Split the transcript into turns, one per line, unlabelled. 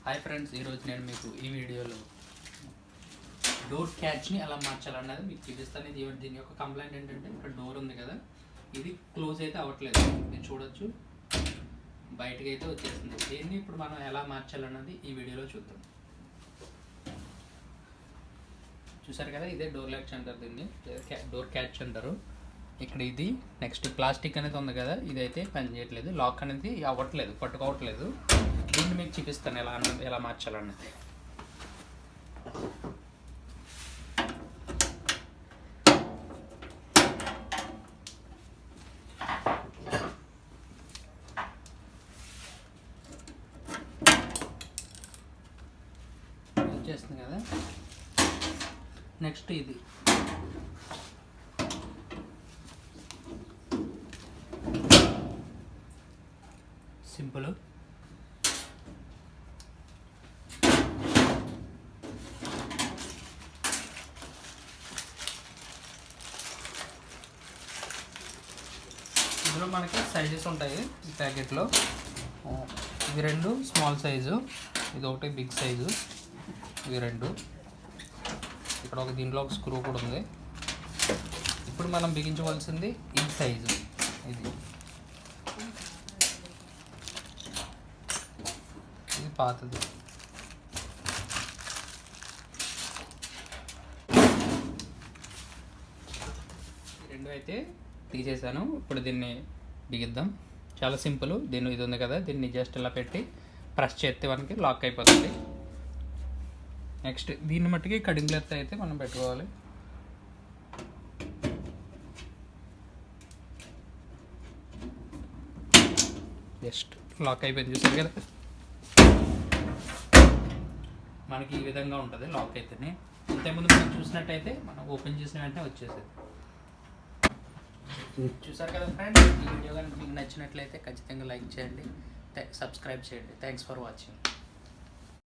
Hi friends, ఈరోజు నేను మీకు ఈ వీడియోలో డోర్ క్యాచ్ని ఎలా మార్చాలన్నది మీకు చూపిస్తాను. దీని యొక్క కంప్లైంట్ ఏంటంటే, ఇక్కడ డోర్ ఉంది కదా, ఇది క్లోజ్ అయితే అవ్వట్లేదు. మీరు చూడొచ్చు, బయటకు అయితే వచ్చేస్తుంది. దీన్ని ఇప్పుడు మనం ఎలా మార్చాలన్నది ఈ వీడియోలో చూద్దాం. చూసారు కదా, ఇదే డోర్ లాక్ అంటారు, దీన్ని డోర్ క్యాచ్ అంటారు. ఇక్కడ ఇది నెక్స్ట్ ప్లాస్టిక్ అనేది ఉంది కదా, ఇదైతే పని చేయట్లేదు, లాక్ అనేది అవ్వట్లేదు, పట్టుకోవట్లేదు. దీన్ని మీకు చూపిస్తాను ఎలా మార్చాలన్నది. వచ్చేస్తుంది కదా. నెక్స్ట్ ఇది సింపుల్. ఇందులో మనకి సైజెస్ ఉంటాయి ఈ ప్యాకెట్లో. ఇవి రెండు స్మాల్ సైజు, ఇది ఒకటి బిగ్ సైజు. ఇవి రెండు. ఇక్కడ దీంట్లో ఒక స్క్రూ కూడా ఉంది. ఇప్పుడు మనం బిగించవలసింది ఈ సైజు. ఇది పాతది. రెండు అయితే తీసేసాను. ఇప్పుడు దీన్ని బిగిద్దాం. చాలా సింపుల్. ఇది ఉంది కదా, దీన్ని జస్ట్ ఇలా పెట్టి ప్రెస్ చేస్తే మనకి లాక్ అయిపోతుంది. నెక్స్ట్ దీన్ని మట్టుకి కటింగ్ ప్లేట్ అయితే మనం పెట్టుకోవాలి. జస్ట్ లాక్ అయిపోయింది, చూసారు కదా. మనకి ఈ విధంగా ఉంటుంది లాక్ అయితేనే. ఇంతకుముందు మనం చూసినట్టయితే మనం ఓపెన్ చేసిన వెంటనే వచ్చేసేది. చూసారు కదా ఫ్రెండ్స్, ఈ వీడియో కనుక మీకు నచ్చినట్లయితే ఖచ్చితంగా లైక్ చేయండి, సబ్స్క్రైబ్ చేయండి. Thanks for watching.